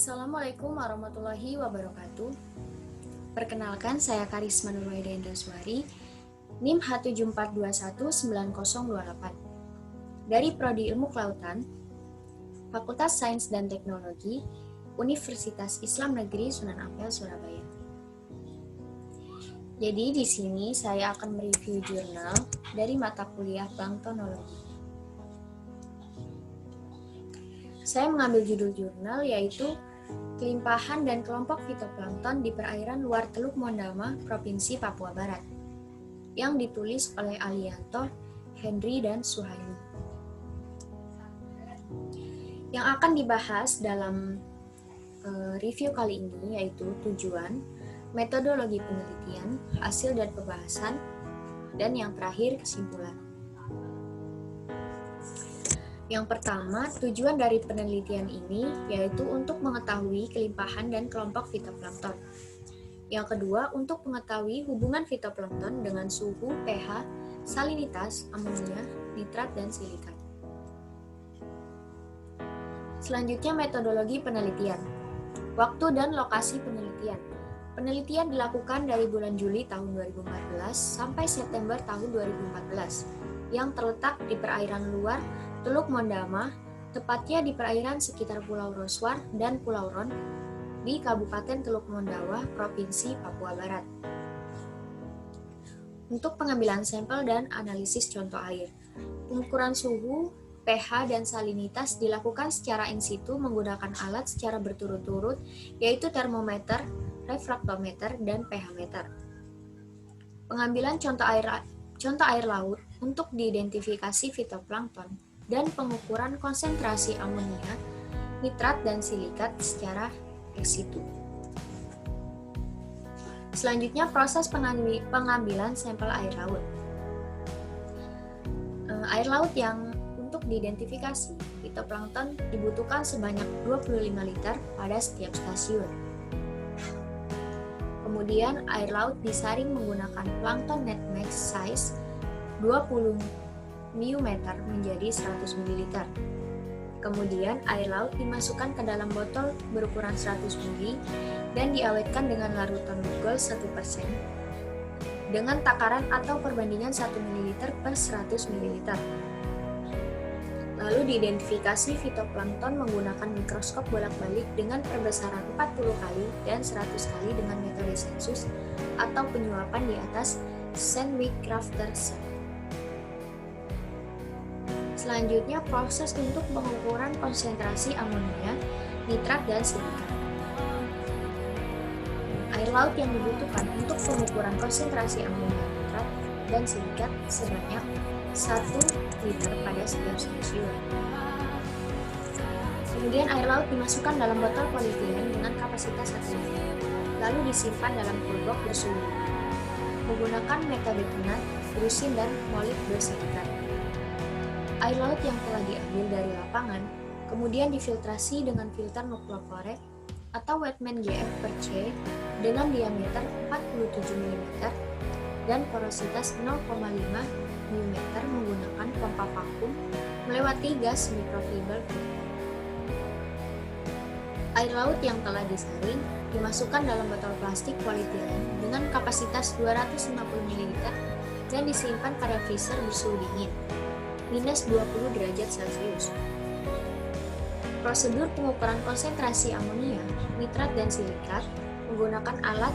Assalamualaikum warahmatullahi wabarakatuh. Perkenalkan, saya Karisma Nurwaida Indaswari, NIM H74219028. Dari Prodi Ilmu Kelautan, Fakultas Sains dan Teknologi, Universitas Islam Negeri Sunan Ampel, Surabaya. Jadi di sini saya akan mereview jurnal dari mata kuliah Planktonologi. Saya mengambil judul jurnal yaitu Kelimpahan dan Kelompok Fitoplankton di Perairan Luar Teluk Mondama, Provinsi Papua Barat, yang ditulis oleh Alianto, Henry, dan Suhaimi. Yang akan dibahas dalam review kali ini yaitu tujuan, metodologi penelitian, hasil dan pembahasan, dan yang terakhir kesimpulan. Yang pertama, tujuan dari penelitian ini yaitu untuk mengetahui kelimpahan dan kelompok fitoplankton. Yang kedua, untuk mengetahui hubungan fitoplankton dengan suhu, pH, salinitas, amonia, nitrat, dan silikat. Selanjutnya, metodologi penelitian. Waktu dan lokasi penelitian. Penelitian dilakukan dari bulan Juli tahun 2014 sampai September tahun 2014, yang terletak di perairan luar Teluk Mondama, tepatnya di perairan sekitar Pulau Roswar dan Pulau Ron di Kabupaten Teluk Mondawa, Provinsi Papua Barat. Untuk pengambilan sampel dan analisis contoh air, pengukuran suhu, pH, dan salinitas dilakukan secara in situ menggunakan alat secara berturut-turut, yaitu termometer, refraktometer, dan pH meter. Pengambilan contoh air laut untuk diidentifikasi fitoplankton dan pengukuran konsentrasi amonia, nitrat, dan silikat secara ex situ. Selanjutnya, proses pengambilan sampel air laut. Air laut yang untuk diidentifikasi fitoplankton dibutuhkan sebanyak 25 liter pada setiap stasiun. Kemudian, air laut disaring menggunakan plankton net max size 20 μm menjadi 100 ml. Kemudian air laut dimasukkan ke dalam botol berukuran 100 ml dan diawetkan dengan larutan glucol 1% dengan takaran atau perbandingan 1 ml per 100 ml. Lalu diidentifikasi fitoplankton menggunakan mikroskop bolak-balik dengan perbesaran 40 kali dan 100 kali dengan metode sensus atau penyuapan di atas Sandwich Crafter cell. Selanjutnya, proses untuk pengukuran konsentrasi amonia, nitrat, dan silikat. Air laut yang dibutuhkan untuk pengukuran konsentrasi amonia, nitrat, dan silikat sebanyak 1 liter pada setiap stasiun. Kemudian air laut dimasukkan dalam botol polietilen dengan kapasitas 1 liter, lalu disimpan dalam coolbox bersuhu menggunakan metode penat, brusin, dan molit bersilikat. Air laut yang telah diambil dari lapangan kemudian difiltrasi dengan filter nukleoforek atau Wetman GF/C dengan diameter 47 mm dan porositas 0,5 mm menggunakan pompa vakum melewati gas mikrofiber filter. Air laut yang telah disaring dimasukkan dalam botol plastik polietilen dengan kapasitas 250 ml dan disimpan pada freezer bersuhu dingin minus 20 derajat Celcius. Prosedur pengukuran konsentrasi amonia, nitrat, dan silikat menggunakan alat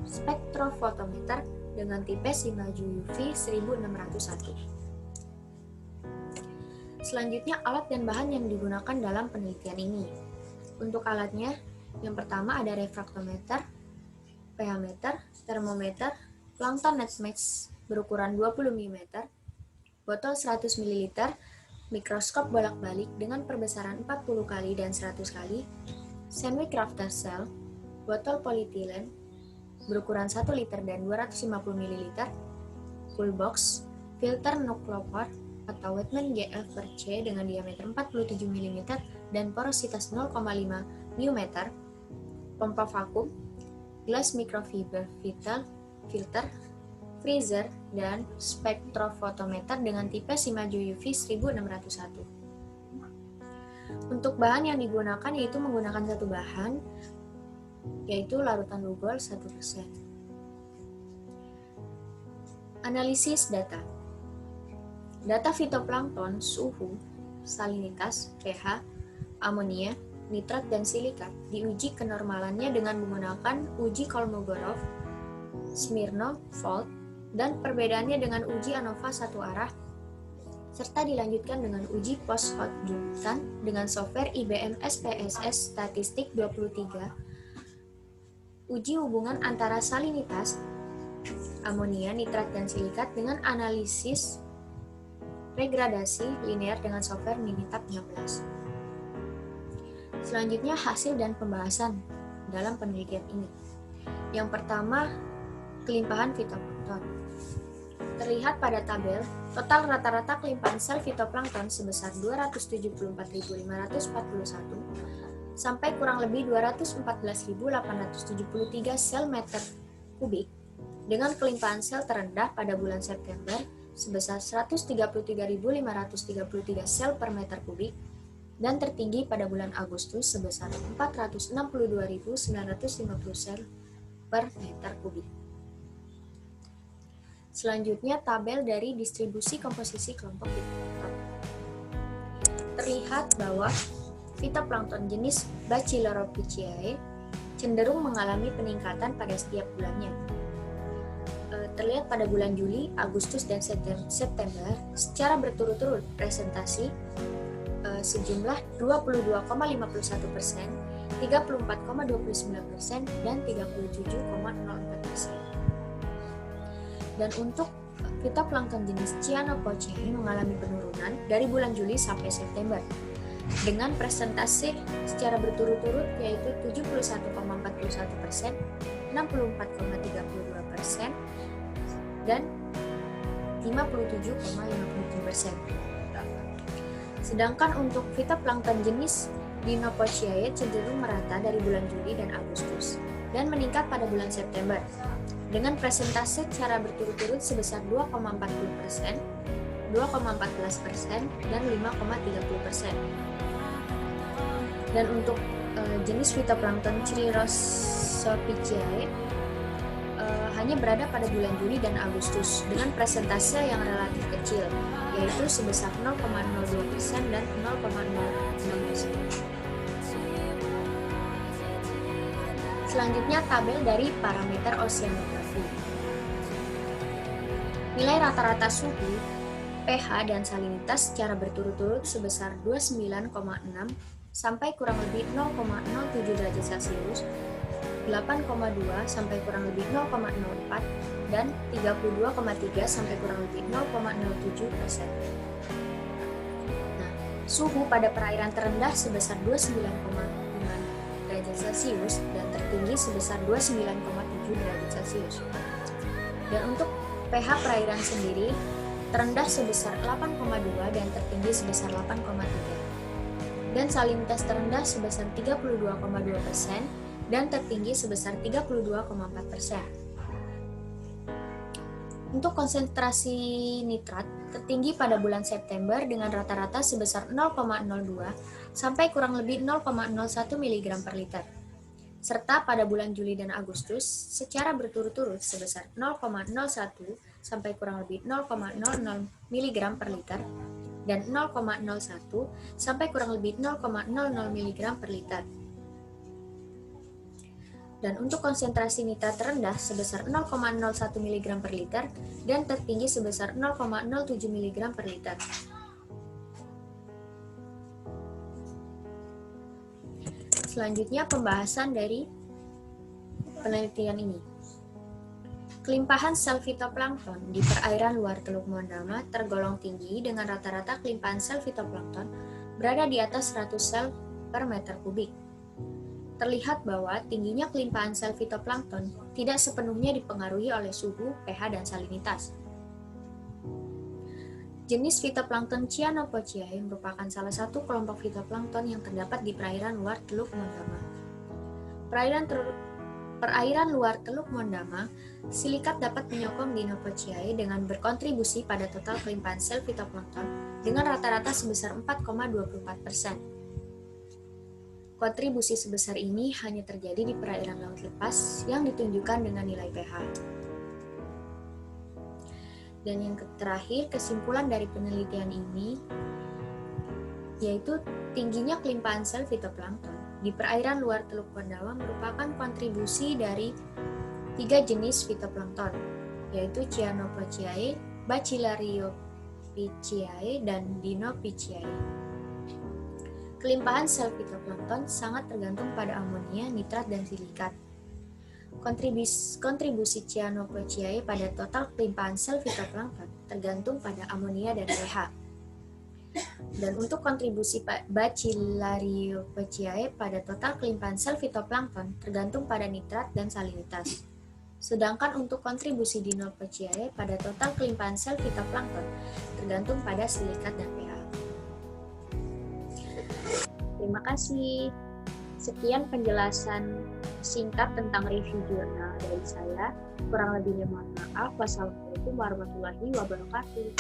spektrofotometer dengan tipe Shimaju UV 1601. Selanjutnya, alat dan bahan yang digunakan dalam penelitian ini. Untuk alatnya, yang pertama ada refraktometer, pH meter, termometer, plankton net max berukuran 20 mm, botol 100 ml, mikroskop bolak-balik dengan perbesaran 40 kali dan 100 kali, Sandwich Crafter cell, botol polietilen berukuran 1 liter dan 250 ml, full box, filter nukleofor atau Wetman GF/C dengan diameter 47 mm dan porositas 0,5 μm, pompa vakum, gelas mikrofiber filter, freezer, dan spektrofotometer dengan tipe Shimaju UV 1601. Untuk bahan yang digunakan yaitu menggunakan satu bahan, yaitu larutan lugol 1%. Analisis data. Data fitoplankton, suhu, salinitas, pH, amonia, nitrat, dan silikat diuji kenormalannya dengan menggunakan uji Kolmogorov, Smirnov, Volt, dan perbedaannya dengan uji ANOVA satu arah, serta dilanjutkan dengan uji post-hoc-juntan dengan software IBM SPSS Statistik 23, uji hubungan antara salinitas, amonia, nitrat, dan silikat dengan analisis regradasi linear dengan software Minitab 16. Selanjutnya hasil dan pembahasan dalam penelitian ini. Yang pertama, kelimpahan fitoplankton. Terlihat pada tabel, total rata-rata kelimpahan sel fitoplankton sebesar 274.541 sampai kurang lebih 214.873 sel meter kubik, dengan kelimpahan sel terendah pada bulan September sebesar 133.533 sel per meter kubik dan tertinggi pada bulan Agustus sebesar 462.950 sel per meter kubik. Selanjutnya tabel dari distribusi komposisi kelompok fitoplankton. Terlihat bahwa fitoplankton jenis Bacilaurophyceae cenderung mengalami peningkatan pada setiap bulannya. Terlihat pada bulan Juli, Agustus, dan September secara berturut-turut presentasi sejumlah 22,51%, 34,29%, dan 37,04%. Dan untuk fitoplankton jenis Cyanophoceae mengalami penurunan dari bulan Juli sampai September dengan presentasi secara berturut-turut yaitu 71,41%, 64,32%, dan 57,57%. Sedangkan untuk fitoplankton jenis Dinophoceae cenderung merata dari bulan Juli dan Agustus dan meningkat pada bulan September dengan presentase secara berturut-turut sebesar 2,40%, 2,14%, dan 5,30%. Dan untuk jenis fitoplankton Chrysophyceae hanya berada pada bulan Juli dan Agustus dengan presentase yang relatif kecil, yaitu sebesar 0,02% dan 0,06%. Selanjutnya tabel dari parameter oceanografi. Nilai rata-rata suhu, pH, dan salinitas secara berturut-turut sebesar 29,6 sampai kurang lebih 0,07 derajat Celcius, 8,2 sampai kurang lebih 0,04, dan 32,3 sampai kurang lebih 0,07%. Nah, suhu pada perairan terendah sebesar 29,5 derajat Celcius dan tertinggi sebesar 29,7 derajat Celcius. Dan untuk pH perairan sendiri, terendah sebesar 8,2 dan tertinggi sebesar 8,3. Dan salinitas terendah sebesar 32,2% dan tertinggi sebesar 32,4%. Untuk konsentrasi nitrat tertinggi pada bulan September dengan rata-rata sebesar 0,02 sampai kurang lebih 0,01 mg per liter. Serta pada bulan Juli dan Agustus secara berturut-turut sebesar 0,01 sampai kurang lebih 0,00 mg per liter dan 0,01 sampai kurang lebih 0,00 mg per liter. Dan untuk konsentrasi nitrat terendah sebesar 0,01 mg per liter dan tertinggi sebesar 0,07 mg per liter. Selanjutnya pembahasan dari penelitian ini. Kelimpahan sel fitoplankton di perairan luar Teluk Mondama tergolong tinggi dengan rata-rata kelimpahan sel fitoplankton berada di atas 100 sel per meter kubik. Terlihat bahwa tingginya kelimpahan sel fitoplankton tidak sepenuhnya dipengaruhi oleh suhu, pH, dan salinitas. Jenis fitoplankton Cyanophoceae merupakan salah satu kelompok fitoplankton yang terdapat di perairan luar Teluk Mondama. Perairan luar Teluk Mondama, silikat dapat menyokong Dinophoceae dengan berkontribusi pada total kelimpahan sel fitoplankton dengan rata-rata sebesar 4,24%. Kontribusi sebesar ini hanya terjadi di perairan laut lepas yang ditunjukkan dengan nilai pH. Dan yang terakhir, kesimpulan dari penelitian ini yaitu tingginya kelimpahan sel fitoplankton di perairan luar Teluk Pandawa merupakan kontribusi dari 3 jenis fitoplankton, yaitu Cyanophaceae, Bacillariophyceae, dan Dinophyceae. Kelimpahan sel fitoplankton sangat tergantung pada amonia, nitrat, dan silikat. Kontribusi Cyanophaceae pada total kelimpahan sel fitoplankton tergantung pada amonia dan pH. Dan untuk kontribusi Bacillariophyceae pada total kelimpahan sel fitoplankton tergantung pada nitrat dan salinitas. Sedangkan untuk kontribusi Dinophyceae pada total kelimpahan sel fitoplankton tergantung pada silikat dan pH. Terima kasih. Sekian penjelasan singkat tentang review jurnal dari saya. Kurang lebihnya mohon maaf. Wassalamualaikum warahmatullahi wabarakatuh.